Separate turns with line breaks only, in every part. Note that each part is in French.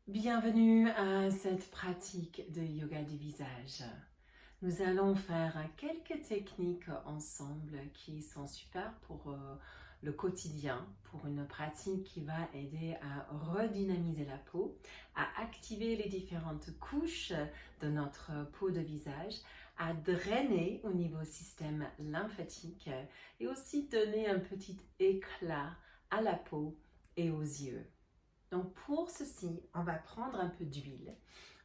Bienvenue à cette pratique de yoga du visage. Nous allons faire quelques techniques ensemble qui sont super pour le quotidien, pour une pratique qui va aider à redynamiser la peau, à activer les différentes couches de notre peau de visage, à drainer au niveau système lymphatique et aussi donner un petit éclat à la peau et aux yeux. Donc pour ceci, on va prendre un peu d'huile.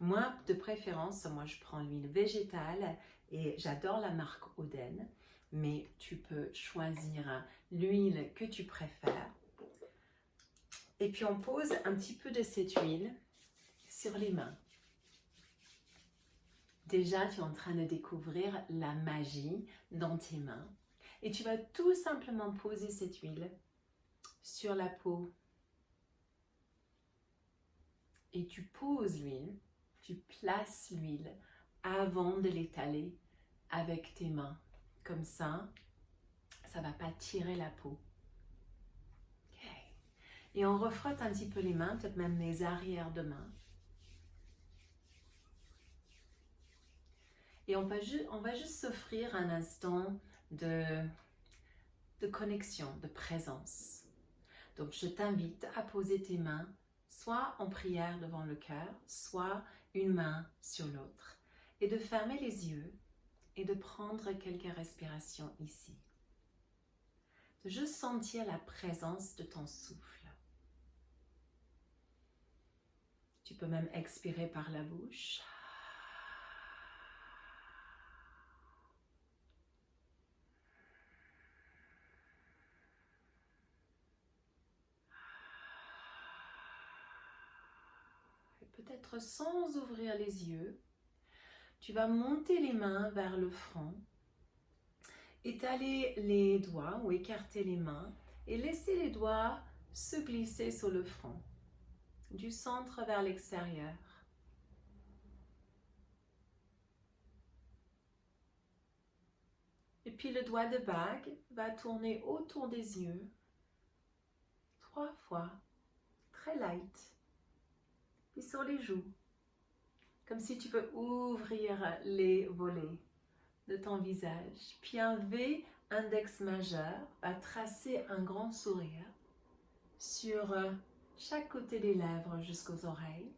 Moi, de préférence, je prends l'huile végétale et j'adore la marque Oden, mais tu peux choisir l'huile que tu préfères. Et puis on pose un petit peu de cette huile sur les mains. Déjà, tu es en train de découvrir la magie dans tes mains. Et tu vas tout simplement poser cette huile sur la peau. Et tu poses l'huile, tu places l'huile avant de l'étaler avec tes mains. Comme ça ne va pas tirer la peau. Okay. Et on refrotte un petit peu les mains, peut-être même les arrières de main. Et on va juste s'offrir un instant de connexion, de présence. Donc je t'invite à poser tes mains soit en prière devant le cœur, soit une main sur l'autre, et de fermer les yeux et de prendre quelques respirations ici. De juste sentir la présence de ton souffle. Tu peux même expirer par la bouche. Peut-être sans ouvrir les yeux, tu vas monter les mains vers le front, étaler les doigts ou écarter les mains et laisser les doigts se glisser sur le front, du centre vers l'extérieur. Et puis le doigt de bague va tourner autour des yeux 3 fois, très light. Puis sur les joues, comme si tu peux ouvrir les volets de ton visage. Puis un V index majeur va tracer un grand sourire sur chaque côté des lèvres jusqu'aux oreilles.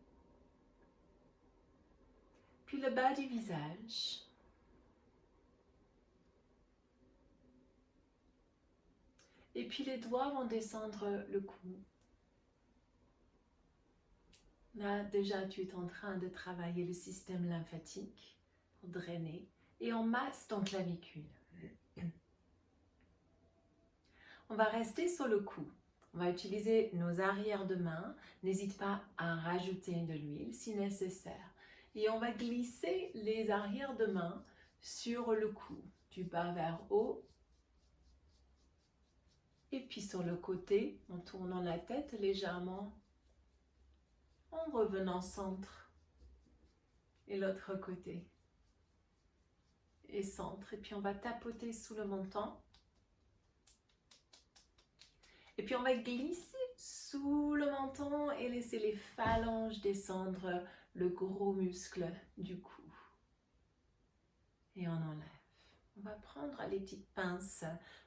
Puis le bas du visage. Et puis les doigts vont descendre le cou. Là, déjà, tu es en train de travailler le système lymphatique pour drainer. Et on masse ton clavicule. On va rester sur le cou. On va utiliser nos arrières de main. N'hésite pas à rajouter de l'huile si nécessaire. Et on va glisser les arrières de main sur le cou, du bas vers haut. Et puis sur le côté, en tournant la tête légèrement, en revenant centre. Et l'autre côté. Et centre. Et puis on va tapoter sous le menton. Et puis on va glisser sous le menton et laisser les phalanges descendre le gros muscle du cou. Et on enlève. On va prendre les petites pinces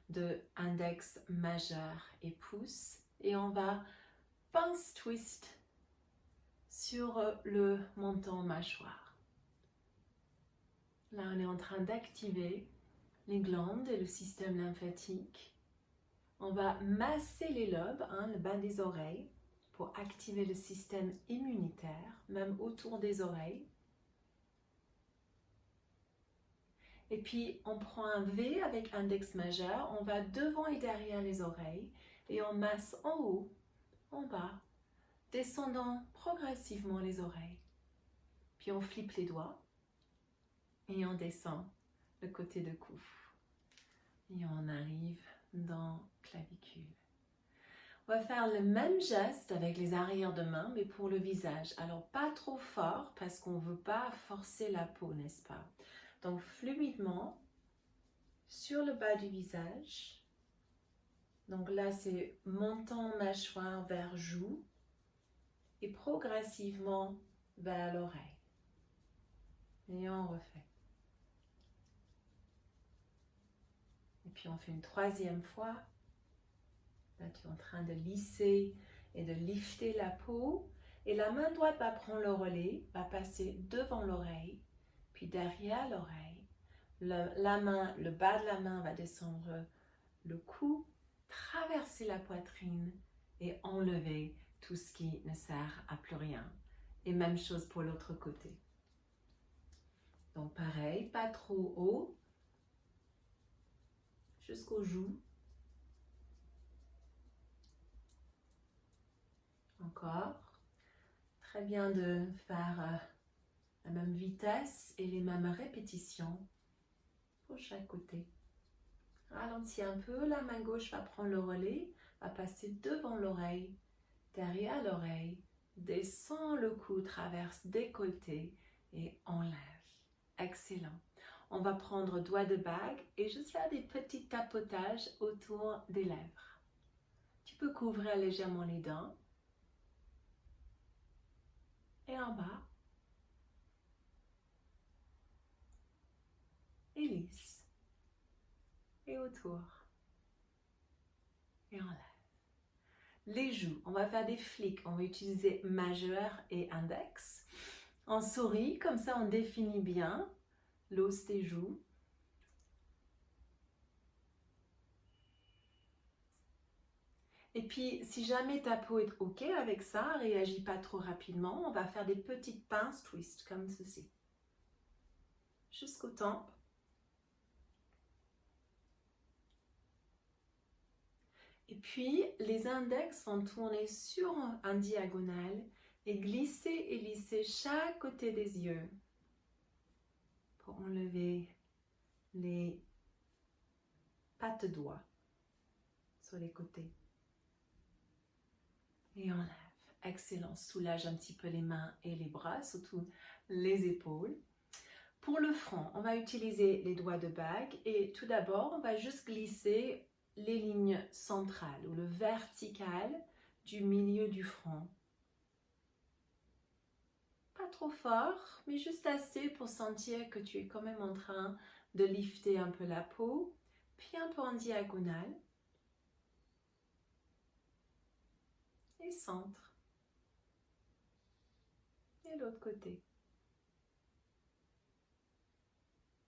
de index majeur et pouce et on va pince twist sur le menton mâchoire. Là, on est en train d'activer les glandes et le système lymphatique. On va masser les lobes, le bas des oreilles, pour activer le système immunitaire, même autour des oreilles. Et puis, on prend un V avec index majeur, on va devant et derrière les oreilles, et on masse en haut, en bas, descendant progressivement les oreilles. Puis on flippe les doigts, et on descend le côté de cou. Et on arrive dans clavicule. On va faire le même geste avec les arrières de main, mais pour le visage. Alors, pas trop fort, parce qu'on ne veut pas forcer la peau, n'est-ce pas? Donc, fluidement, sur le bas du visage. Donc là, c'est menton, mâchoire vers joue. et progressivement vers l'oreille. Et on refait. Et puis on fait une troisième fois. Là, tu es en train de lisser et de lifter la peau. Et la main droite va prendre le relais, va passer devant l'oreille, puis derrière l'oreille. Le bas de la main va descendre le cou, traverser la poitrine et enlever tout ce qui ne sert à plus rien. Et même chose pour l'autre côté. Donc pareil, pas trop haut, jusqu'aux joues. Encore. Très bien de faire la même vitesse et les mêmes répétitions pour chaque côté. Ralentis un peu, la main gauche va prendre le relais, va passer devant l'oreille, derrière l'oreille, descend le cou, traverse décolleté et enlève. Excellent. On va prendre doigt de bague et juste faire des petits tapotages autour des lèvres. Tu peux couvrir légèrement les dents. Et en bas. Et lisse. Et autour. Et enlève. Les joues, on va faire des flics. On va utiliser majeur et index. On sourit, comme ça on définit bien l'os des joues. Et puis, si jamais ta peau est OK avec ça, réagis pas trop rapidement, on va faire des petites pinces twist comme ceci. Jusqu'aux tempes. Et puis, les index vont tourner sur un diagonale et glisser et lisser chaque côté des yeux pour enlever les pattes doigts sur les côtés. Et enlève. Excellent. Soulage un petit peu les mains et les bras, surtout les épaules. Pour le front, on va utiliser les doigts de bague et tout d'abord, on va juste glisser les lignes centrales ou le vertical du milieu du front. Pas trop fort, mais juste assez pour sentir que tu es quand même en train de lifter un peu la peau, puis un peu en diagonale. Et centre. Et l'autre côté.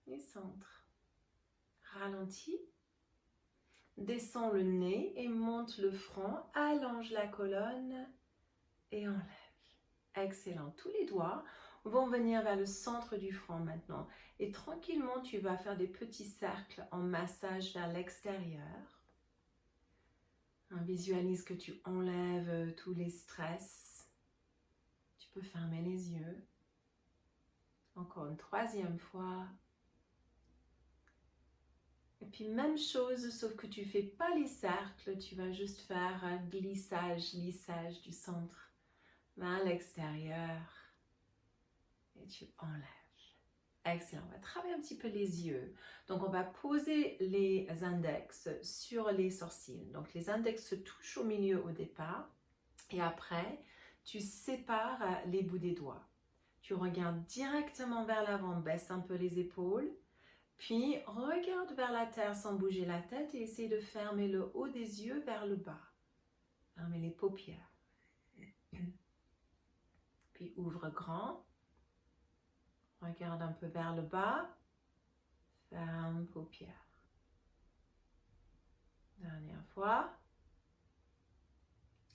Et centre. Ralentis. Descends le nez et monte le front. Allonge la colonne et enlève. Excellent. Tous les doigts vont venir vers le centre du front maintenant. Et tranquillement, tu vas faire des petits cercles en massage vers l'extérieur. Visualise que tu enlèves tous les stress. Tu peux fermer les yeux. Encore une troisième fois. Et puis même chose, sauf que tu ne fais pas les cercles, tu vas juste faire un glissage, lissage du centre vers l'extérieur. Et tu enlèves. Excellent. On va travailler un petit peu les yeux. Donc, on va poser les index sur les sourcils. Donc, les index se touchent au milieu au départ. Et après, tu sépares les bouts des doigts. Tu regardes directement vers l'avant, baisse un peu les épaules. Puis, regarde vers la terre sans bouger la tête et essaie de fermer le haut des yeux vers le bas. Fermez les paupières. Puis, ouvre grand. Regarde un peu vers le bas. Ferme paupières. Dernière fois.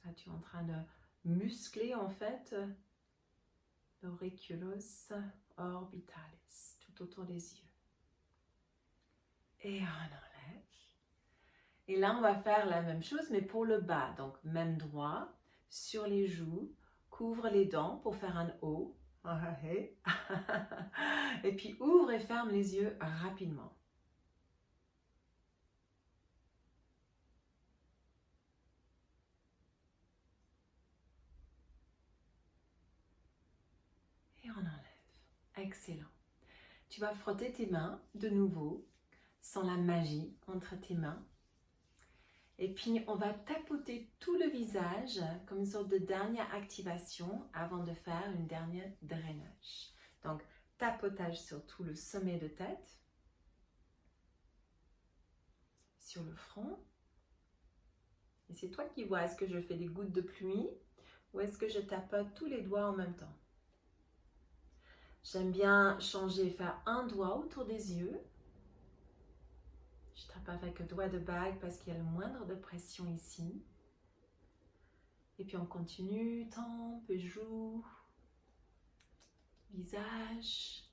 Là, tu es en train de muscler en fait l'auriculus orbitalis tout autour des yeux. Et on enlève. Et là, on va faire la même chose, mais pour le bas. Donc, même droit, sur les joues, couvre les dents pour faire un O. Et puis, ouvre et ferme les yeux rapidement. Et on enlève. Excellent. Tu vas frotter tes mains de nouveau, sans la magie entre tes mains. Et puis, on va tapoter tout le visage comme une sorte de dernière activation avant de faire une dernière drainage. Donc, tapotage sur tout le sommet de tête, sur le front. Et c'est toi qui vois, est-ce que je fais des gouttes de pluie ou est-ce que je tapote tous les doigts en même temps? J'aime bien changer, faire un doigt autour des yeux. Je tape avec le doigt de bague parce qu'il y a le moindre de pression ici. Et puis on continue, tempe, joue, visage,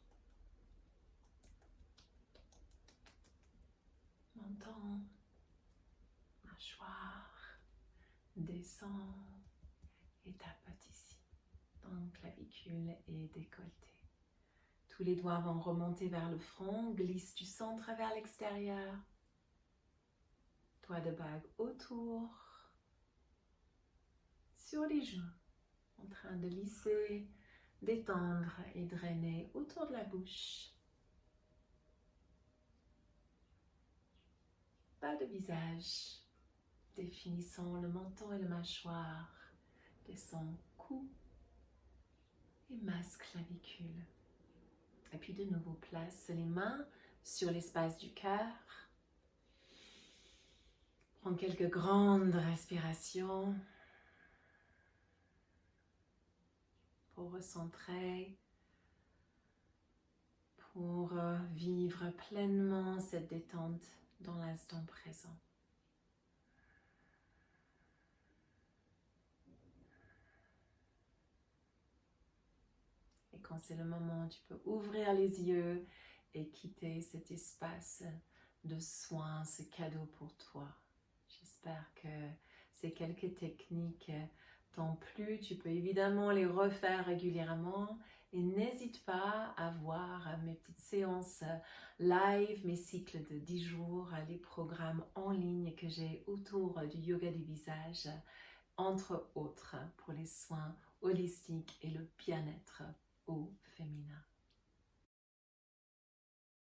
menton, mâchoire, descend et tapote ici. Donc clavicule et décolleté. Tous les doigts vont remonter vers le front, glisse du centre vers l'extérieur. Doigt de bague autour, sur les joues, en train de lisser, détendre et drainer autour de la bouche. Bas de visage, définissant le menton et le mâchoire, descend cou et masse clavicule. Et puis de nouveau, place les mains sur l'espace du cœur. Prends quelques grandes respirations pour recentrer, pour vivre pleinement cette détente dans l'instant présent. Et quand c'est le moment, tu peux ouvrir les yeux et quitter cet espace de soins, ce cadeau pour toi. J'espère que ces quelques techniques t'ont plu. Tu peux évidemment les refaire régulièrement et n'hésite pas à voir mes petites séances live, mes cycles de 10 jours, les programmes en ligne que j'ai autour du yoga du visage, entre autres pour les soins holistiques et le bien-être